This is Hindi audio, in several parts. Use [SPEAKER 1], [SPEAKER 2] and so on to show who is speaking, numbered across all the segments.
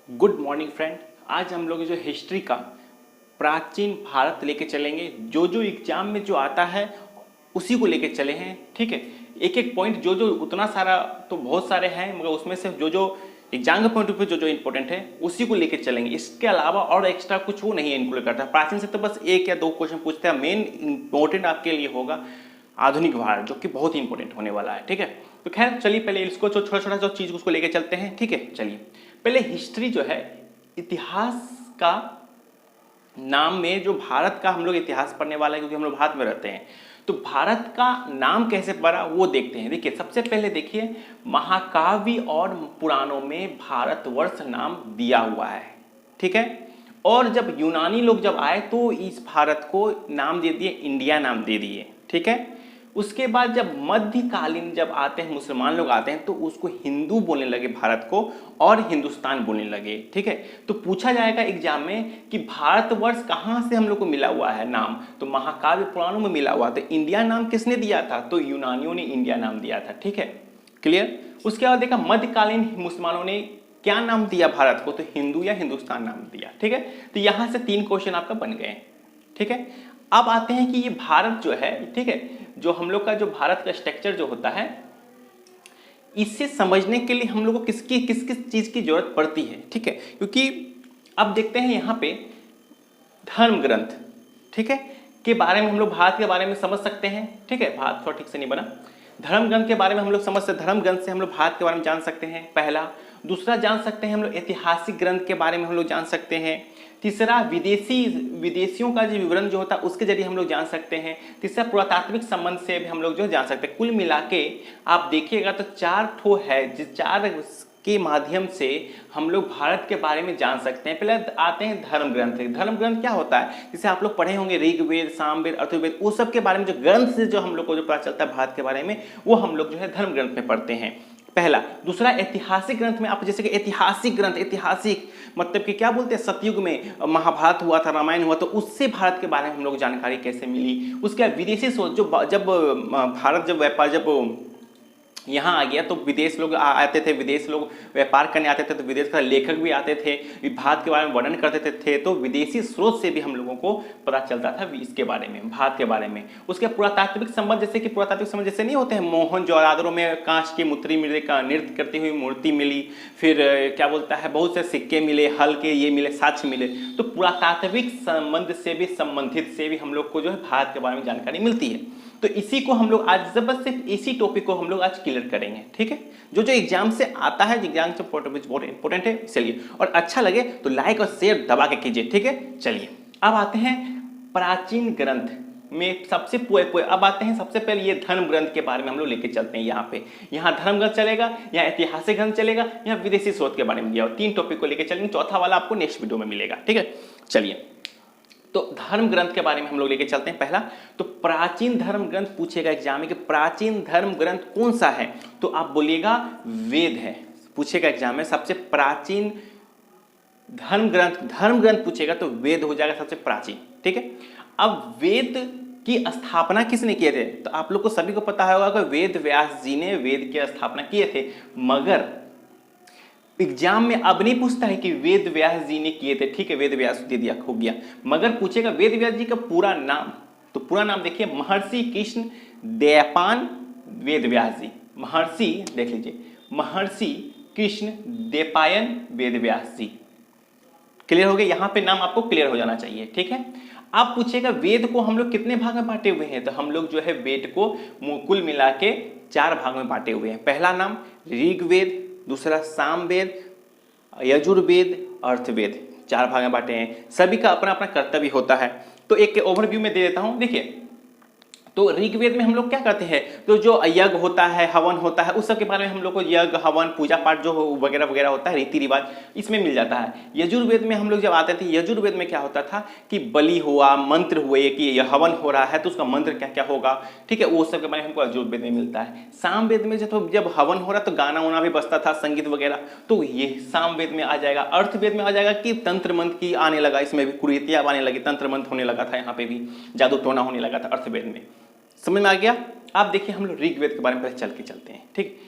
[SPEAKER 1] Good morning friend. आज हम लोग जो हिस्ट्री का प्राचीन भारत लेके चलेंगे। जो जो एग्जाम में जो आता है उसी को लेके चले हैं, ठीक है। एक एक पॉइंट जो जो उतना सारा तो बहुत सारे हैं, मगर उसमें से जो जो एग्जाम के पॉइंट ऑफ व्यू जो जो इंपॉर्टेंट है उसी को लेके चलेंगे। इसके अलावा और एक्स्ट्रा कुछ वो नहीं इंक्लूड करता। प्राचीन से तो बस एक या दो क्वेश्चन पूछते हैं। मेन इंपॉर्टेंट आपके लिए होगा आधुनिक भारत, जो कि बहुत ही इंपॉर्टेंट होने वाला है, ठीक है। तो खैर चलिए पहले इसको जो छोटा छोटा जो चीज उसको लेके चलते हैं, ठीक है। चलिए पहले हिस्ट्री जो है, इतिहास का नाम में जो भारत का हम लोग इतिहास पढ़ने वाला है, क्योंकि हम लोग भारत में रहते हैं, तो भारत का नाम कैसे पड़ा वो देखते हैं। देखिए सबसे पहले देखिए महाकाव्य और पुराणों में भारतवर्ष नाम दिया हुआ है, ठीक है। और जब यूनानी लोग जब आए तो इस भारत को नाम दे दिए, इंडिया नाम दे दिए, ठीक है। उसके बाद जब मध्यकालीन जब आते हैं, मुसलमान लोग आते हैं, तो उसको हिंदू बोलने लगे भारत को, और हिंदुस्तान बोलने लगे, ठीक है। तो पूछा जाएगा एग्जाम में कि भारतवर्ष कहाँ से हम लोग को मिला हुआ है नाम, तो महाकाव्य पुराणों में मिला हुआ। तो इंडिया नाम किसने दिया था, तो यूनानियों ने इंडिया नाम दिया था, ठीक है। क्लियर। उसके बाद देखा मध्यकालीन मुसलमानों ने क्या नाम दिया भारत को, तो हिंदू या हिंदुस्तान नाम दिया, ठीक है। तो यहां से 3 क्वेश्चन आपका बन गए, ठीक है। अब आते हैं कि ये भारत जो है, ठीक है, जो हम लोग का जो भारत का स्ट्रक्चर जो होता है, इसे समझने के लिए हम लोग को किस किस चीज की जरूरत पड़ती है, ठीक है। क्योंकि अब देखते हैं यहाँ पे धर्म ग्रंथ, ठीक है, के बारे में हम लोग भारत के बारे में समझ सकते हैं, ठीक है। भारत थोड़ा ठीक से नहीं बना। धर्म ग्रंथ के बारे में हम लोग समझ सकते, धर्म ग्रंथ से हम लोग भारत के बारे में जान सकते हैं, पहला। दूसरा जान सकते हैं हम लोग ऐतिहासिक ग्रंथ के बारे में हम लोग जान सकते हैं। तीसरा विदेशियों का जो विवरण जो होता है उसके जरिए हम लोग जान सकते हैं। तीसरा पुरातात्विक संबंध से भी हम लोग जो जान सकते हैं। कुल मिला के आप देखिएगा तो 4 ठो है, जिस 4 के माध्यम से हम लोग भारत के बारे में जान सकते हैं। पहले आते हैं धर्म ग्रंथ। धर्म ग्रंथ क्या होता है, जिसे आप लोग पढ़े होंगे ऋग्वेद, सामवेद, अथर्ववेद, वो सब के बारे में जो ग्रंथ से जो हम लोग को जो पता चलता है भारत के बारे में, वो हम लोग जो है धर्म ग्रंथ में पढ़ते हैं, पहला। दूसरा ऐतिहासिक ग्रंथ में आप जैसे कि ऐतिहासिक ग्रंथ, ऐतिहासिक मतलब कि क्या बोलते हैं, सतयुग में महाभारत हुआ था, रामायण हुआ, तो उससे भारत के बारे में हम लोग जानकारी कैसे मिली। उसके बाद विदेशी सोच, जो जब भारत जब व्यापार जब यहाँ आ गया तो विदेश लोग आते थे, विदेश लोग व्यापार करने आते थे, तो विदेश का लेखक भी आते थे, भारत के बारे में वर्णन करते थे। तो विदेशी स्रोत से भी हम लोगों को पता चलता था इसके बारे में, भारत के बारे में। उसके पुरातात्विक संबंध, जैसे कि पुरातात्विक संबंध जैसे नहीं होते हैं, मोहनजोदड़ो में कांच की मूर्ति मिले, का नृत्य करती हुई मूर्ति मिली, फिर क्या बोलता है बहुत से सिक्के मिले, हल के ये मिले, साक्ष्य मिले। तो पुरातात्विक संबंध से भी संबंधित से भी हम लोग को जो है भारत के बारे में जानकारी मिलती है। तो इसी को हम लोग आज जबरदस्त सिर्फ इसी टॉपिक को हम लोग आज क्लियर करेंगे, ठीक है। जो जो एग्जाम से आता है, एग्जाम से बहुत इंपॉर्टेंट है, चलिए। और अच्छा लगे तो लाइक और शेयर दबा के कीजिए, ठीक है। चलिए अब आते हैं प्राचीन ग्रंथ में सबसे अब आते हैं सबसे पहले ये धर्म ग्रंथ के बारे में हम लोग लेके चलते हैं। यहाँ पे धर्म ग्रंथ चलेगा, यहाँ ऐतिहासिक ग्रंथ चलेगा, यहाँ विदेशी स्रोत के बारे में दिया। 3 टॉपिक को लेकर चलेंगे, चौथा वाला आपको नेक्स्ट वीडियो में मिलेगा, ठीक है। चलिए तो धर्म ग्रंथ के बारे में हम लोग लेके चलते हैं। पहला तो प्राचीन धर्म ग्रंथ पूछेगा एग्जाम में कि प्राचीन धर्म ग्रंथ कौन सा है, तो आप बोलिएगा वेद है, पूछेगा एग्जाम में। सबसे प्राचीन धर्म ग्रंथ पूछेगा तो वेद हो जाएगा सबसे प्राचीन, ठीक है। अब वेद की स्थापना किसने किए थे, तो आप लोग को सभी को पता होगा कि वेद व्यास जी ने वेद की स्थापना किए थे। मगर एग्जाम में अब नहीं पूछता है कि वेद व्यास जी ने किए थे, ठीक है, वेद व्यास दे दिया, हो गया। मगर पूछेगा वेद व्यास जी का पूरा नाम, तो पूरा नाम देखिए महर्षि कृष्ण द्वैपायन वेद व्यास जी। महर्षि देख लीजिए, महर्षि कृष्ण द्वैपायन वेद व्यास जी। क्लियर हो गया, यहां पे नाम आपको क्लियर हो जाना चाहिए, ठीक है। आप पूछेगा वेद को हम लोग कितने भाग में बांटे हुए हैं, तो हम लोग जो है वेद को कुल मिला के 4 भाग में बांटे हुए हैं। पहला नाम ऋग्वेद, दूसरा सामवेद, यजुर्वेद, अर्थवेद, 4 भाग में बांटे हैं। सभी का अपना अपना कर्तव्य होता है। तो एक ओवरव्यू में दे देता हूं। देखिए तो ऋग्वेद में हम लोग क्या करते हैं, तो जो यज्ञ होता है, हवन होता है, उस सब के बारे में हम लोग को यज्ञ, हवन, पूजा पाठ जो वगैरह वगैरह होता है, रीति रिवाज, इसमें मिल जाता है। यजुर्वेद में हम लोग जब आते थे, यजुर्वेद में क्या होता था कि बलि हुआ, मंत्र हुए कि यह हवन हो रहा है तो उसका मंत्र क्या क्या होगा, ठीक है, वो सब के बारे में हमको यजुर्वेद में मिलता है। सामवेद में जब हवन हो रहा तो गाना वाना भी बजता था, संगीत वगैरह, तो ये सामवेद में आ जाएगा। अर्थवेद में आ जाएगा कि तंत्र मंत्र की आने लगा, इसमें भी कुरीतियां आने लगी, तंत्र मंत्र होने लगा था, यहाँ पे भी जादू टोना होने लगा था अर्थवेद में। समझ में आ गया। आप देखिए हम लोग ऋग्वेद के बारे में पहले चल के चलते हैं, ठीक।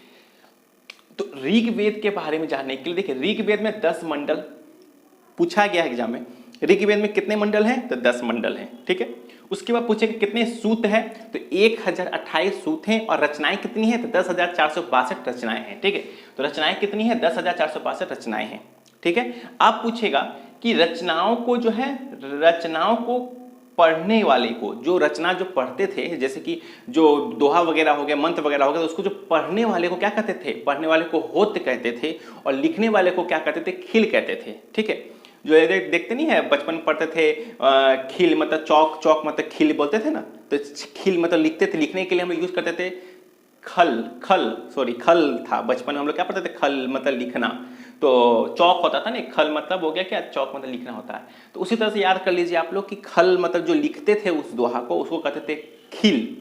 [SPEAKER 1] तो ऋग्वेद के बारे में जानने के लिए देखिए, ऋग्वेद में 10 मंडल पूछा गया है एग्जाम में। ऋग्वेद में कितने मंडल हैं? तो 10 मंडल हैं, ठीक है। उसके बाद पूछेगा कितने सूत हैं? तो 1028 सूत हैं। और रचनाएं कितनी हैं? तो 10,462 रचनाएं हैं, ठीक है। तो रचनाएं कितनी हैं? 10,462 रचनाएं हैं, ठीक है। अब पूछेगा कि रचनाओं को जो है, रचनाओं को पढ़ने वाले को, जो रचना जो पढ़ते थे, जैसे कि जो दोहा वगैरह हो गया, मंत्र वगैरह हो गया, तो उसको जो पढ़ने वाले को क्या कहते थे? पढ़ने वाले को होत कहते थे। और लिखने वाले को क्या कहते थे? खिल कहते थे, ठीक है। जो देखते नहीं है, बचपन में पढ़ते थे खिल मतलब चौक, चौक मतलब खिल बोलते थे ना, तो खिल मतलब लिखते थे। लिखने के लिए हम लोग यूज करते थे खल था। बचपन में हम लोग क्या पढ़ते थे? खल मतलब लिखना। तो चौक होता था ना, खल मतलब हो गया क्या? चौक मतलब लिखना होता है। तो उसी तरह से याद कर लीजिए आप लोग कि खल मतलब जो लिखते थे उस दोहा को, उसको कहते थे खिल,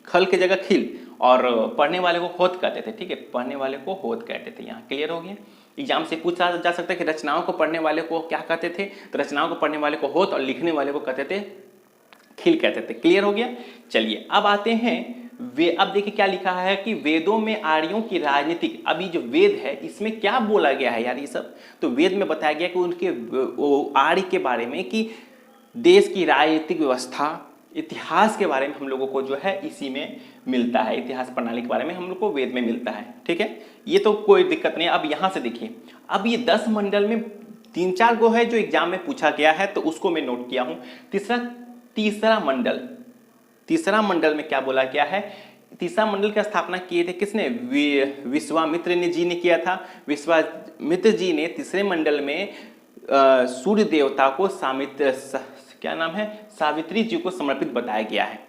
[SPEAKER 1] खल की जगह खिल। और पढ़ने वाले को होत कहते थे, ठीक है। पढ़ने वाले को होत कहते थे। यहाँ क्लियर हो गया। एग्जाम से पूछा जा सकता है कि रचनाओं को पढ़ने वाले को क्या कहते थे? तो रचनाओं को पढ़ने वाले को होत और लिखने वाले को कहते थे खिल कहते थे। क्लियर हो गया। चलिए अब आते हैं वे। अब देखिए क्या लिखा है कि वेदों में आर्यों की राजनीतिक, अभी जो वेद है इसमें क्या बोला गया है यार ये सब? तो वेद में बताया गया कि उनके आर्य के बारे में, कि देश की राजनीतिक व्यवस्था, इतिहास के बारे में हम लोगों को जो है इसी में मिलता है। इतिहास प्रणाली के बारे में हम लोग को वेद में मिलता है, ठीक है। ये तो कोई दिक्कत नहीं। अब यहां से देखिए, अब ये 10 मंडल में 3-4 गो है जो एग्जाम में पूछा गया है, तो उसको मैं नोट किया हूं। तीसरा मंडल में क्या बोला गया है? तीसरा मंडल की स्थापना किए थे किसने? विश्वामित्र जी ने किया था। विश्वामित्र जी ने तीसरे मंडल में सूर्य देवता को क्या नाम है, सावित्री जी को समर्पित बताया गया है,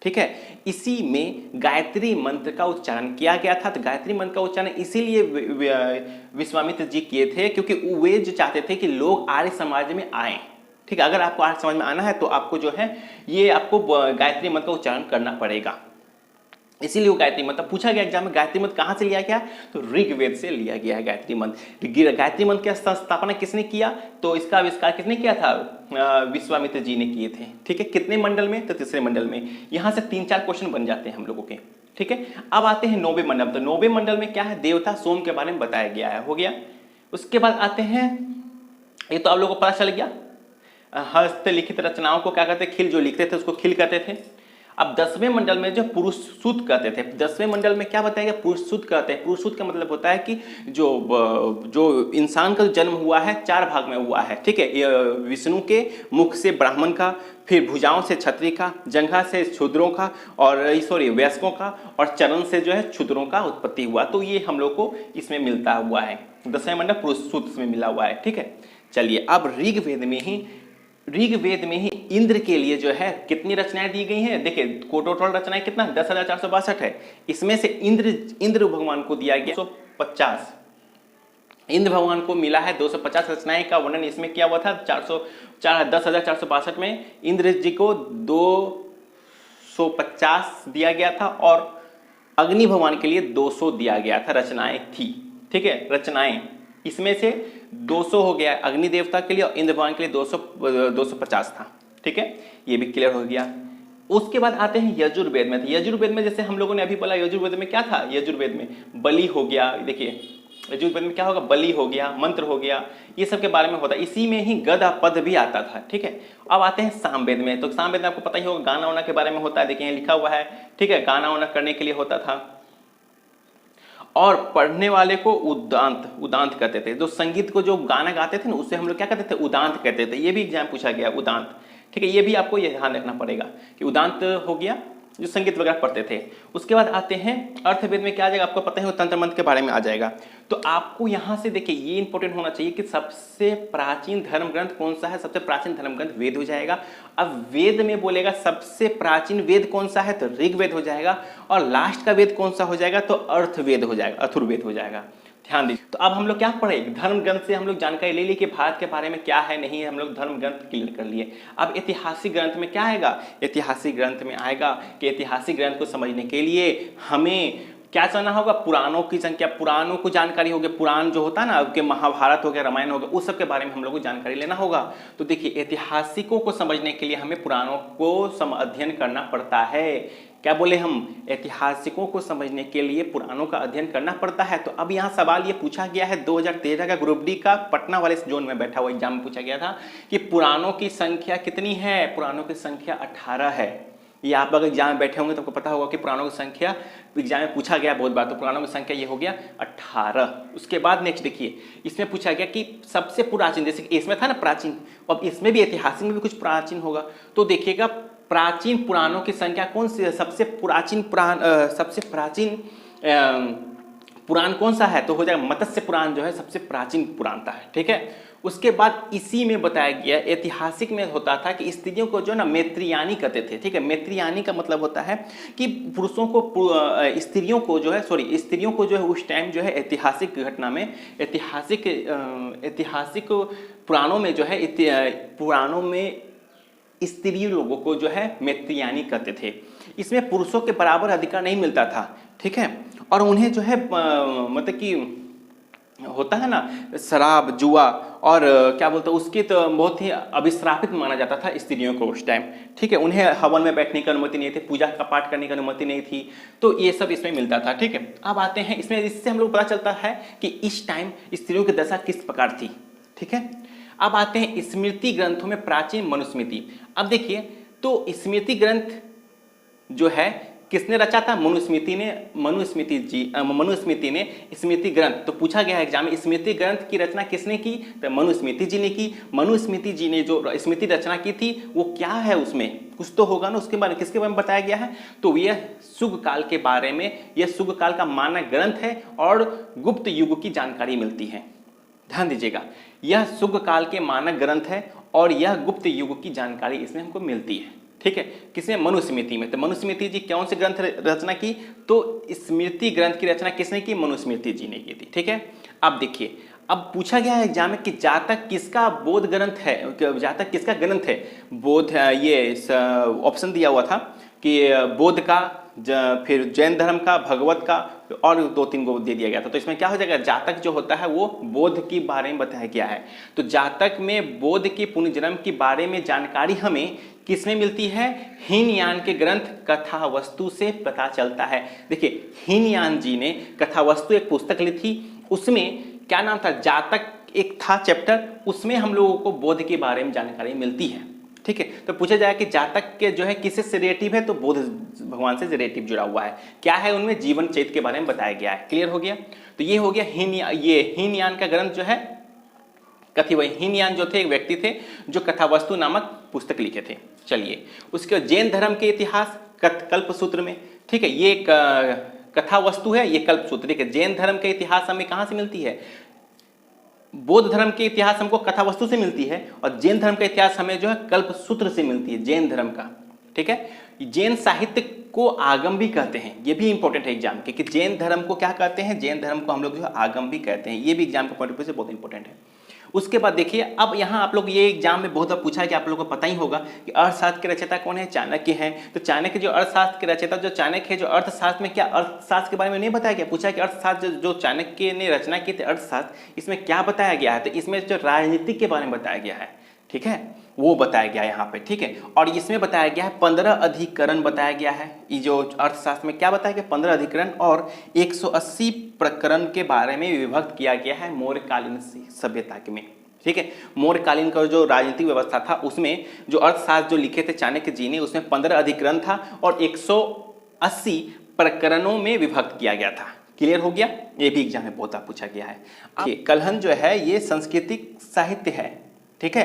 [SPEAKER 1] ठीक है। इसी में गायत्री मंत्र का उच्चारण किया गया था। तो गायत्री मंत्र का उच्चारण इसीलिए विश्वामित्र जी किए थे क्योंकि वे जो चाहते थे कि लोग आर्य समाज में आए, ठीक है। अगर आपको आर्य समाज में आना है तो आपको जो है ये आपको गायत्री मंत्र का उच्चारण करना पड़ेगा। इसीलिए वो गायत्री मंत्र पूछा गया एग्जाम में। गायत्री मंत्र कहाँ से लिया गया? तो ऋग्वेद से लिया गया है गायत्री मंत्र। गायत्री मंत्र की स्थापना किसने किया? तो इसका आविष्कार किसने किया था? विश्वामित्र जी ने किए थे, ठीक है। कितने मंडल में? तो तीसरे मंडल में। यहाँ से 3-4 क्वेश्चन बन जाते हैं हम लोगों के, ठीक है। अब आते हैं 9वें मंडल। तो 9वें मंडल में क्या है? देवता सोम के बारे में बताया गया है, हो गया। उसके बाद आते हैं, ये तो आप लोगों को पता चल गया, हस्तलिखित रचनाओं को क्या कहते? खिल। जो लिखते थे उसको खिल कहते थे। अब 10वें मंडल में जो पुरुष सूत कहते थे, 10वें मंडल में क्या बताया गया? पुरुष सूत कहते हैं। पुरुष सूत का मतलब होता है कि जो इंसान का जन्म हुआ है 4 भाग में हुआ है, ठीक है। विष्णु के मुख से ब्राह्मण का, फिर भुजाओं से क्षत्रिय का, जंघा से शूद्रों का, और वयस्कों का, और चरण से जो है क्षुद्रों का उत्पत्ति हुआ। तो ये हम लोग को इसमें मिलता हुआ है। 10वें मंडल पुरुष सूत में मिला हुआ है, ठीक है। चलिए अब ऋग्वेद में ही इंद्र के लिए जो है कितनी रचनाएं दी गई हैं? देखिए टोटल रचनाएं कितना? 10,462 है। इसमें से इंद्र भगवान को दिया गया 250। इंद्र भगवान को मिला है 250 रचनाएं का वर्णन इसमें किया हुआ था। 10,462 में इंद्र जी को 250 दिया गया था, और अग्नि भगवान के लिए 200 दिया गया था। रचनाएं थी, ठीक है। रचनाएं इसमें से 200 हो गया अग्नि देवता के लिए, और इंद्र भगवान के लिए 250 था, ठीक है। ये भी क्लियर हो गया। उसके बाद आते हैं यजुर्वेद में। यजुर्वेद में जैसे हम लोगों ने अभी बोला, यजुर्वेद में क्या था? यजुर्वेद में बलि हो गया। देखिए यजुर्वेद में क्या होगा? बलि हो गया, मंत्र हो गया, ये सब के बारे में होता है। इसी में ही गद पद भी आता था, ठीक है। अब आते हैं सामवेद में। तो सामवेद में आपको पता ही होगा, गाना वाना के बारे में होता है। देखिए लिखा हुआ है, ठीक है। गाना वाना करने के लिए होता था। और पढ़ने वाले को उदांत कहते थे। जो संगीत को जो गाना गाते थे ना, उससे हम लोग क्या कहते थे? उदांत कहते थे। ये भी एग्जाम पूछा गया, उदांत, ठीक है। ये भी आपको ये ध्यान रखना पड़ेगा कि उदांत हो गया जो संगीत वगैरह पढ़ते थे। उसके बाद आते हैं अर्थवेद में क्या आ जाएगा? आपको पता है तंत्र मंत्र के बारे में आ जाएगा। तो आपको यहाँ से देखिए ये इंपॉर्टेंट होना चाहिए कि सबसे प्राचीन धर्म ग्रंथ कौन सा है? सबसे प्राचीन धर्म ग्रंथ वेद हो जाएगा। अब वेद में बोलेगा सबसे प्राचीन वेद कौन सा है? तो ऋग्वेद हो जाएगा। और लास्ट का वेद कौन सा हो जाएगा? तो अर्थवेद हो जाएगा, अथर्ववेद हो जाएगा। ध्यान दीजिए। तो अब हम लोग क्या पढ़े? धर्म ग्रंथ से हम लोग जानकारी ले ली कि भारत के बारे में क्या है, नहीं है। हम लोग धर्म ग्रंथ क्लियर कर लिए। अब ऐतिहासिक ग्रंथ में क्या आएगा? ऐतिहासिक ग्रंथ में आएगा कि ऐतिहासिक ग्रंथ को समझने के लिए हमें क्या जानना होगा? पुराणों की संख्या, पुराणों को जानकारी होगी, पुराण जो होता है ना, आपके महाभारत हो गया, रामायण हो गया, उस सब के बारे में हम लोग को जानकारी लेना होगा। तो देखिए ऐतिहासिकों को समझने के लिए हमें पुराणों को अध्ययन करना पड़ता है। क्या बोले हम? ऐतिहासिकों को समझने के लिए पुराणों का अध्ययन करना पड़ता है। तो अब यहाँ सवाल ये पूछा गया है 2013 का ग्रुप डी का पटना वाले जोन में बैठा हुआ एग्जाम में पूछा गया था कि पुराणों की संख्या कितनी है? पुराणों की संख्या 18 है। ये आप अगर एग्जाम में बैठे होंगे तो आपको पता होगा कि पुराणों की संख्या एग्जाम में पूछा गया बहुत बार। तो पुराणों की संख्या ये हो गया 18। उसके बाद नेक्स्ट देखिए, इसमें पूछा गया कि सबसे प्राचीन, जैसे कि इसमें था ना प्राचीन, अब इसमें भी ऐतिहासिक में भी कुछ प्राचीन होगा। तो देखिएगा प्राचीन पुराणों की संख्या कौन सी है? सबसे प्राचीन पुराण कौन सा है? तो हो जाएगा मत्स्य पुराण जो है सबसे प्राचीन पुराणता है। ठीक है, उसके बाद इसी में बताया गया, ऐतिहासिक में होता था कि स्त्रियों को जो ना मैत्रियानी कहते थे। ठीक है, मैत्रियानी का मतलब होता है कि पुरुषों को स्त्रियों को जो है उस टाइम जो है ऐतिहासिक घटना में, ऐतिहासिक पुराणों में जो है पुराणों में स्त्री लोगों को जो है मैत्रियानी कहते थे। इसमें पुरुषों के बराबर अधिकार नहीं मिलता था। ठीक है, और उन्हें जो है मतलब कि होता है ना शराब जुआ और क्या बोलते हैं उसकी तो बहुत ही अभिश्रापित माना जाता था स्त्रियों को उस टाइम। ठीक है, उन्हें हवन में बैठने की अनुमति नहीं थी, पूजा का पाठ करने की अनुमति नहीं थी। तो ये सब इसमें मिलता था। ठीक है, अब आते हैं इसमें, इससे हम लोग पता चलता है कि इस टाइम स्त्रियों की दशा किस प्रकार थी। ठीक है, अब आते हैं स्मृति ग्रंथों में प्राचीन मनुस्मृति। अब देखिए तो स्मृति ग्रंथ जो है किसने रचा था? मनुस्मृति ने स्मृति ग्रंथ। तो पूछा गया है एग्जाम में स्मृति ग्रंथ की रचना किसने की? तो मनुस्मृति जी ने की। मनुस्मृति जी ने जो स्मृति रचना की थी वो क्या है? उसमें कुछ तो होगा ना, उसके बारे में किसके बारे में बताया गया है? तो यह शुग काल के बारे में, यह शुग काल का मानक ग्रंथ है और गुप्त युग की जानकारी मिलती है। ध्यान दीजिएगा, यह शुग काल के मानक ग्रंथ है और यह गुप्त युग की जानकारी इसमें हमको मिलती है। ठीक है, किसमें? मनुस्मृति में। तो मनुस्मृति जी कौन से ग्रंथ रचना की? तो स्मृति ग्रंथ की रचना किसने की? मनुस्मृति जी ने की थी। ठीक है, अब देखिए, अब पूछा गया है एग्जाम में कि जातक किसका बोध ग्रंथ है, जातक किसका ग्रंथ है? बोध, ये ऑप्शन दिया हुआ था कि बोध का, फिर जैन धर्म का, भगवत का, और 2-3 को दे दिया गया था। तो इसमें क्या हो जाएगा? जातक जो होता है वो बोध के बारे में बताया गया है। तो जातक में बोध के पुनर्जन्म के बारे में जानकारी हमें किसमें मिलती है? हीनयान के ग्रंथ कथा वस्तु से पता चलता है। देखिए हीनयान जी ने कथा वस्तु एक पुस्तक ली थी, उसमें क्या नाम था? जातक एक था चैप्टर, उसमें हम लोगों को बोध के बारे में जानकारी मिलती है। ठीक है, तो पूछा जाए कि जातक के जो है किससे रिलेटिव है? तो बोध भगवान से रिलेटिव जुड़ा हुआ है। क्या है उनमें? जीवन चरित्र के बारे में बताया गया है। क्लियर हो गया? तो ये हो गया हीनयान का ग्रंथ जो है कथी, वही हीनयान जो थे एक व्यक्ति थे जो कथावस्तु नामक पुस्तक लिखे थे। चलिए, उसके जैन धर्म के इतिहास कल्पसूत्र में। ठीक है, ये कथा वस्तु है, ये कल्पसूत्र। देखिए जैन धर्म के इतिहास हमें कहाँ से मिलती है? बौद्ध धर्म के इतिहास हमको कथा वस्तु से मिलती है और जैन धर्म का इतिहास हमें जो है कल्पसूत्र से मिलती है, जैन धर्म का। ठीक है, जैन साहित्य को आगम भी कहते हैं, ये भी इंपॉर्टेंट है एग्जाम के कि जैन धर्म को क्या कहते हैं? जैन धर्म को हम लोग जो है आगम भी कहते हैं। ये भी एग्जाम के पॉइंट ऑफ व्यू से बहुत इंपॉर्टेंट है। उसके बाद देखिए, अब यहाँ आप लोग ये एग्जाम में बहुत बार पूछा है कि आप लोगों को पता ही होगा कि अर्थशास्त्र के रचयिता कौन है? चाणक्य है। तो चाणक्य जो अर्थशास्त्र के रचयिता जो चाणक्य है, जो अर्थशास्त्र में क्या अर्थशास्त्र के बारे में नहीं बताया गया? पूछा है कि अर्थशास्त्र जो चाणक्य ने रचना की थी अर्थशास्त्र, इसमें क्या बताया गया है? तो इसमें जो राजनीति के बारे में बताया गया है। ठीक है, वो बताया गया है यहाँ पे। ठीक है, और इसमें बताया गया है 15 अधिकरण बताया गया है। ये जो अर्थशास्त्र में क्या बताया गया? 15 अधिकरण और 180 प्रकरण के बारे में विभक्त किया गया है मौर्यकालीन सभ्यता के में। ठीक है, मौर्यकालीन का जो राजनीतिक व्यवस्था था उसमें जो अर्थशास्त्र जो लिखे थे चाणक्य जी ने, उसमें 15 अधिकरण था और 180 प्रकरणों में विभक्त किया गया था। क्लियर हो गया? ये भी एग्जाम में बहुत पूछा गया है। कलहन जो है ये सांस्कृतिक साहित्य है। ठीक है,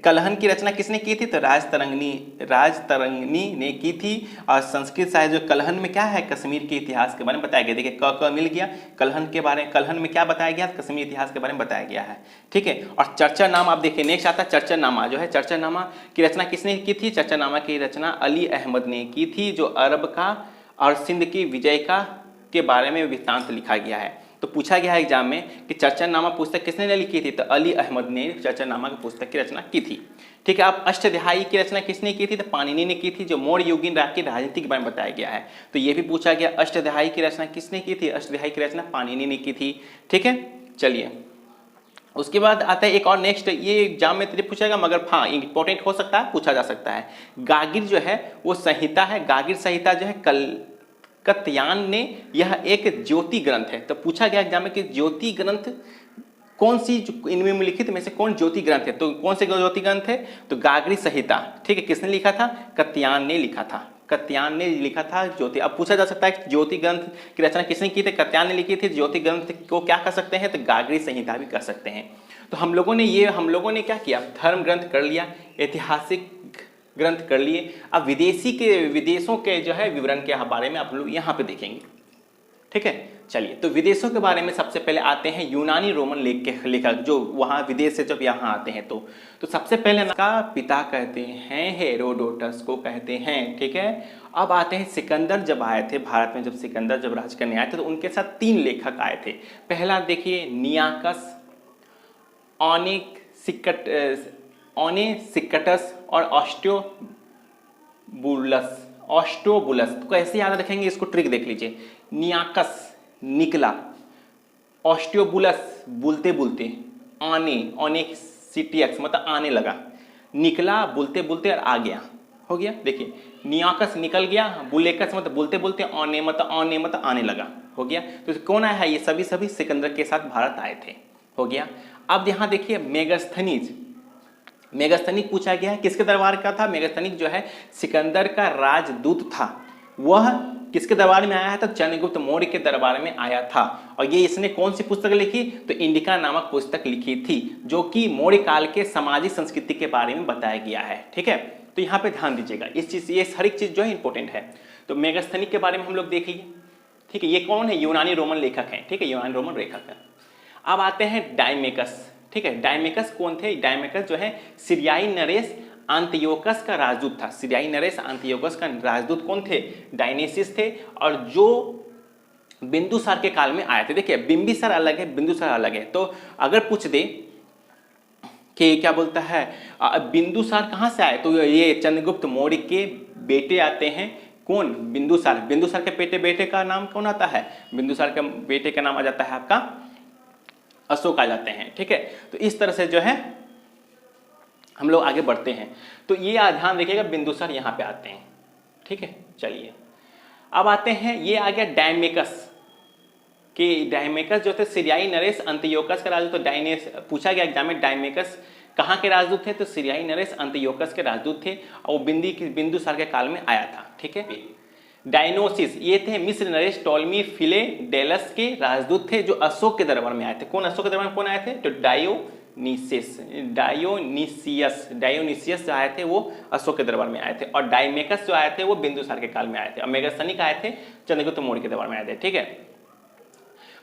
[SPEAKER 1] कलहन की रचना किसने की थी? तो राजतरंगिणी ने की थी। और संस्कृत साहित्य जो कलहन में क्या है? कश्मीर के इतिहास के बारे में बताया गया। देखिए क मिल गया कलहन के बारे में। कलहन में क्या बताया गया? कश्मीर इतिहास के बारे में बताया गया है। ठीक है, और चर्चानामा, आप देखिए नेक्स्ट आता है चर्चानामा जो है। चर्चानामा की रचना किसने की थी? चर्चानामा की रचना अली अहमद ने की थी, जो अरब का और सिंध की विजय का के बारे में वृत्तांत लिखा गया है। तो पूछा गया है एग्जाम में कि चर्चानामा पुस्तक किसने लिखी थी? तो अली अहमद ने चर्चानामा की पुस्तक की रचना की थी। ठीक है। अब अष्टाध्यायी की रचना किसने की थी? तो पाणिनि ने की थी, जो मौर्य युगीन राग की राजनीति के बारे में बताया गया है। तो ये भी पूछा गया अष्टाध्यायी की रचना किसने की थी? अष्टाध्यायी की रचना पाणिनि ने की थी। ठीक है, चलिए उसके बाद आता है एक और नेक्स्ट, ये एग्जाम में तुझे पूछेगा मगर हाँ इंपॉर्टेंट हो सकता है, पूछा जा सकता है। गागिर जो है वो संहिता है, गागिर संहिता जो है कलकत्यान ने, यह एक ज्योति ग्रंथ है। तो पूछा गया एग्जाम में कि ज्योति ग्रंथ कौन सी इनमें लिखित में से कौन ज्योति ग्रंथ है? तो कौन से ज्योति ग्रंथ है? तो गागरी संहिता। ठीक है, किसने लिखा था? कत्यान ने लिखा था, कत्यान ने लिखा था ज्योति। अब पूछा जा सकता है ज्योति ग्रंथ की रचना किसने की थी? कत्यान ने लिखी थी। ज्योति ग्रंथ को क्या कर सकते हैं? तो गागरी संहिता भी कर सकते हैं। तो हम लोगों ने क्या किया? धर्म ग्रंथ कर लिया, ऐतिहासिक ग्रंथ कर लिए। अब विदेशों के जो है विवरण के बारे में आप लोग यहाँ पे देखेंगे। ठीक है, चलिए तो विदेशों के बारे में सबसे पहले आते हैं यूनानी रोमन लेखक जो वहाँ विदेश से जब यहाँ आते हैं तो सबसे पहले का पिता कहते हैं हेरोडोटस को कहते हैं। ठीक है, अब आते हैं सिकंदर जब आए थे भारत में, जब सिकंदर जब राज करने आए थे तो उनके साथ 3 लेखक आए थे। पहला देखिए नियाकस, ओनेसिक्टस और ऑस्ट्रोबुलस। तो कैसे याद रखेंगे इसको? ट्रिक देख लीजिए। नियाकस निकला, ऑस्ट्रोबुलस बुलते बुलते, ओनेसिटियक्स मतलब आने लगा, निकला बुलते बुलते और आ गया, हो गया। देखिए नियाकस निकल गया, बुलेकस मतलब बुलते बुलते, आने मतलब आने लगा, हो गया। तो कौन आया है? ये सभी सिकंदर के साथ भारत आए थे, हो गया। अब यहाँ देखिए मेगास्थनीज पूछा गया है, किसके दरबार का था? मेगास्थनीज जो है सिकंदर का राजदूत था। वह किसके दरबार में आया है? तो चंद्रगुप्त मौर्य के दरबार में आया था। और ये इसने कौन सी पुस्तक लिखी? तो इंडिका नामक पुस्तक लिखी थी, जो कि मौर्य काल के सामाजिक संस्कृति के बारे में बताया गया है। ठीक है, तो यहाँ पे ध्यान दीजिएगा इस चीज, ये हर एक चीज जो है इंपॉर्टेंट है। तो मेगास्थनीज के बारे में हम लोग देख लिए। ठीक है, ये कौन है? यूनानी रोमन लेखक है। ठीक है, यूनानी रोमन लेखक है। अब आते हैं डायमेकस। ठीक है, डायमेकस कौन थे? डायमेकस जो है सीरियाई नरेश अंतियोकस का राजदूत था। सीरियाई नरेश अंतियोकस का राजदूत कौन थे? डायनेसिस थे, और जो बिंदुसार के काल में आए थे। देखिए बिंबिसार अलग है, बिंदुसार अलग है। तो अगर पूछ दे कि क्या बोलता है बिंदुसार कहाँ से आए, तो ये चंद्रगुप्त मौर्य के बेटे आते हैं। कौन? बिंदुसार। बिंदुसार के बेटे का नाम कौन आता है? बिंदुसार के बेटे का नाम आ जाता है आपका अशोक आ जाते हैं। ठीक है, तो इस तरह से जो है हम लोग आगे बढ़ते हैं। तो ये ध्यान रखिएगा, बिंदुसार यहाँ पे आते हैं। ठीक है, चलिए अब आते हैं, ये आ गया डायमेकस कि डायमेकस जो थे सीरियाई नरेश अंतियोकस का राजदूत। तो पूछा गया एग्जाम में डायमेकस कहाँ के राजदूत थे? तो सीरियाई नरेश अंतियोकस के राजदूत थे, और वो बिंदुसार के काल में आया था। ठीक है, डायनोसिस ये थे मिस्र नरेश टोलमी फिलेडेलस के राजदूत थे, जो अशोक के दरबार में आए थे। कौन अशोक के दरबार में कौन आए थे? तो डायोनिसियस जो आए थे वो अशोक के दरबार में आए थे, और डायमेकस जो आए थे वो बिंदुसार के काल में आए थे, और मेगास्थनीज आए थे चंद्रगुप्त मौर्य के दरबार में आए थे। ठीक है,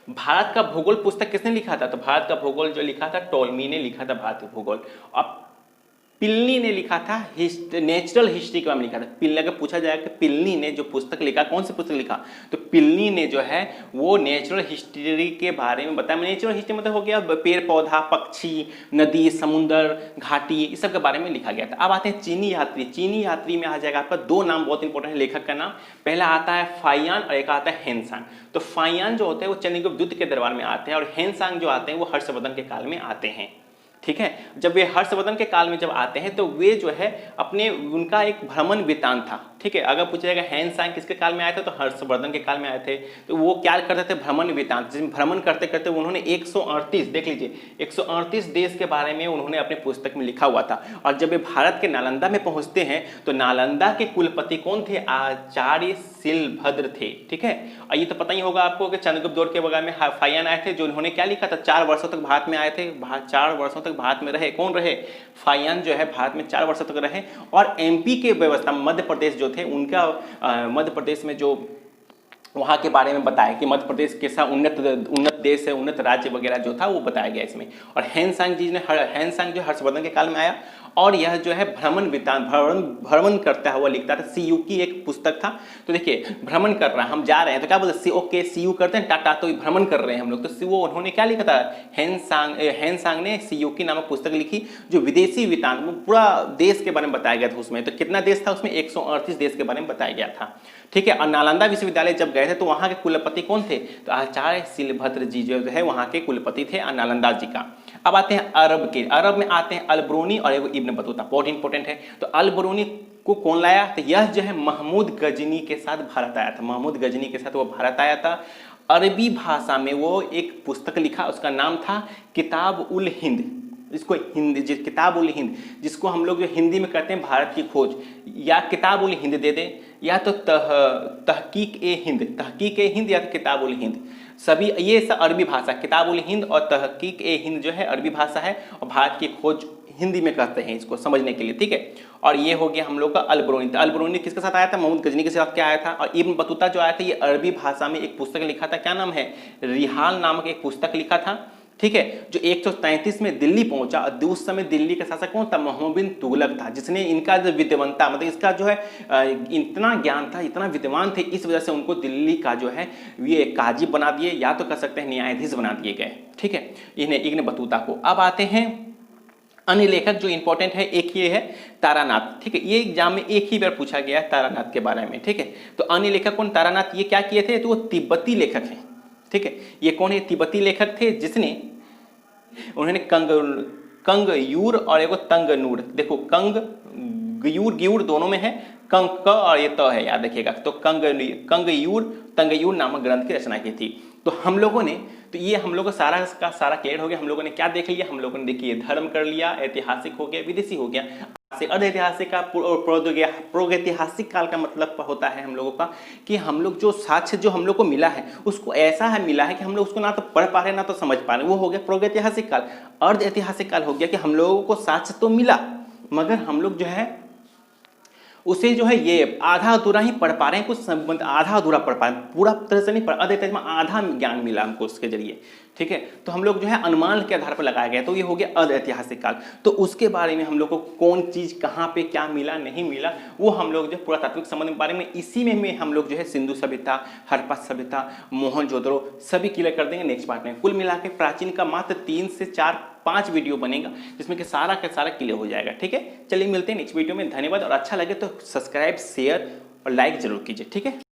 [SPEAKER 1] भारत का भूगोल पुस्तक किसने लिखा था? तो भारत का भूगोल जो लिखा था टोलमी ने लिखा था भारत का भूगोल। अब पिलनी ने लिखा था नेचुरल हिस्ट्री के बारे में लिखा था। पिलनी अगर पूछा जाए कि पिलनी ने जो पुस्तक लिखा, कौन सी पुस्तक लिखा, तो पिलनी ने जो है वो नेचुरल हिस्ट्री के बारे में बताया। नेचुरल हिस्ट्री मतलब हो गया पेड़ पौधा, पक्षी, नदी, समुद्र, घाटी, इस सब के बारे में लिखा गया था। अब आते हैं चीनी यात्री। चीनी यात्री में आ जाएगा आपका 2 नाम बहुत इंपॉर्टेंट है लेखक का नाम। पहला आता है फाइयान और एक आता है हेनसांग। तो फाइयान जो होते हैं वो चंद्रगुप्त युद्ध के दरबार में आते हैं, और हेनसांग जो आते हैं वो हर्षवर्धन के काल में आते हैं। ठीक है, जब वे हर्षवर्धन के काल में जब आते हैं तो वे जो है उनका एक भ्रमण वृत्तांत था। ठीक है, अगर पूछा जाएगा हेनसांग किसके काल में आए थे, तो हर्षवर्धन के काल में आए थे। तो वो क्या करते थे? भ्रमण वृत्तांत, जिसमें भ्रमण करते करते उन्होंने 138 देख लीजिए 138 देश के बारे में उन्होंने अपनी पुस्तक में लिखा हुआ था। और जब वे भारत के नालंदा में पहुंचते हैं तो नालंदा के कुलपति कौन थे? आचार्य शिलभद्र थे। ठीक है, और ये तो पता ही होगा आपको कि चंद्रगुप्त दौर के बगल में फाइयान आए थे, जो उन्होंने क्या लिखा था? 4 वर्षों तक भारत में आए थे, 4 वर्षों तक भारत में रहे। कौन रहे? फाइयान जो है भारत में 4 वर्षों तक रहे, और एमपी के व्यवस्था मध्य प्रदेश जो थे उनका मध्य प्रदेश में जो वहाँ के बारे में बताया कि मध्य प्रदेश कैसा उन्नत उन्नत देश है, उन्नत राज्य वगैरह जो था वो बताया गया इसमें। और हैंसांग जी ने हैंसांग जो हर्षवर्धन के काल में आया और यह जो है भ्रमण करता हुआ लिखता था। सीयू की एक पुस्तक था। तो देखिए भ्रमण कर रहा है, हम जा रहे हैं तो क्या बोलते हैं, ओके सीयू करते हैं टाटा, तो भ्रमण कर रहे हैं हम लोग। तो वो उन्होंने क्या लिखा था, हैंसांग ने सीयू की नामक पुस्तक लिखी जो विदेशी वृत्तांत, वो पूरा देश के बारे में बताया गया था उसमें। तो कितना देश था उसमें, 138 देश के बारे में बताया गया था। ठीक है। और नालंदा विश्वविद्यालय जब गए थे तो वहां के कुलपति कौन थे, तो आचार्य शिलभद्र जी जो है वहां के कुलपति थे नालंदा जी का। अब आते हैं अरब के, अरब में आते हैं अलबरूनी और इब्न बतूता, बहुत इंपॉर्टेंट है। तो अलबरूनी को कौन लाया, तो यह जो है महमूद गजनी के साथ भारत आया था। महमूद गजनी के साथ वो भारत आया था। अरबी भाषा में वो एक पुस्तक लिखा, उसका नाम था किताब उल हिंद। इसको हिंदी किताब उल हिंद, जिसको हम लोग जो हिंदी में कहते हैं भारत की खोज, या किताब उल हिंद दे दे, या तो तहकीक ए हिंद या तो किताब उल हिंद। सभी ये सब अरबी भाषा, किताब उल हिंद और तहकीक ए हिंद जो है अरबी भाषा है, और भारत की खोज हिंदी में कहते हैं इसको समझने के लिए। ठीक है। और ये हो गया हम लोग का अलबरूनी। अलबरूनी किसके साथ आया था, महमूद गजनी के साथ क्या आया था। और इब्न बतूता जो आया था ये अरबी भाषा में एक पुस्तक लिखा था, क्या नाम है, रिहाल नामक एक पुस्तक लिखा था। ठीक है। जो 133 में दिल्ली पहुंचा, उस समय दिल्ली का शासक कौन था, मोहम्मद बिन तुगलक था, जिसने इनका जो विद्वत्ता मतलब इसका जो है इतना ज्ञान था, इतना विद्वान थे, इस वजह से उनको दिल्ली का जो है ये काजी बना दिए, या तो कह सकते हैं न्यायाधीश बना दिए गए। ठीक है, इन्हें इब्न बतूता को। अब आते हैं अन्य लेखक जो इंपॉर्टेंट है, एक ये है तारानाथ। ठीक है, ये एग्जाम में एक ही बार पूछा गया है तारानाथ के बारे में। ठीक है, तो अन्य लेखक कौन, तारानाथ ये क्या किए थे, तो वो तिब्बती लेखक हैं। ठीक है, ये कौन है, तिब्बती लेखक थे, जिसने उन्होंने कंगयूर और एगो तंगनूर, देखो कंगयूर दोनों में है, कंग क और ये त है, याद रखिएगा। तो तंगयूर नामक ग्रंथ की रचना की थी। तो हम लोगों ने, तो ये हम लोग को सारा का सारा क्लियर हो गया। हम लोगों ने क्या देख लिया, हम लोगों ने देखिए धर्म कर लिया, ऐतिहासिक हो गया, विदेशी हो गया, अर्ध ऐतिहासिक का प्रागैतिहासिक काल का मतलब होता है हम लोगों का कि हम लोग जो साक्ष्य जो हम लोग को मिला है उसको ऐसा है मिला है कि हम लोग उसको ना तो पढ़ पा रहे ना तो समझ पा रहे, वो हो गया प्रागैतिहासिक काल। अर्ध ऐतिहासिक काल हो गया कि हम लोगों को साक्ष्य तो मिला मगर हम लोग जो है उसे जो है ये आधा अधूरा ही पढ़ पा रहे हैं, कुछ संबंध आधा अधूरा पढ़ पा रहे हैं, पूरा तरह से नहीं पढ़, आधा ज्ञान मिला हमको उसके जरिए। ठीक है, तो हम लोग जो है अनुमान के आधार पर लगाया गया, तो ये हो गया अर्ध ऐतिहासिक काल। तो उसके बारे में हम लोग को कौन चीज कहाँ पे क्या मिला नहीं मिला वो हम लोग जो पुरातात्विक संबंध के बारे में इसी में हम लोग जो है सिंधु सभ्यता, हड़प्पा सभ्यता, मोहनजोदड़ो सभी क्लियर कर देंगे नेक्स्ट पार्ट में। कुल मिला के प्राचीन का मात्र 3 से 4-5 वीडियो बनेगा जिसमें कि सारा का सारा क्लियर हो जाएगा। ठीक है, चलिए मिलते हैं नेक्स्ट वीडियो में। धन्यवाद, और अच्छा लगे तो सब्सक्राइब शेयर और लाइक जरूर कीजिए। ठीक है।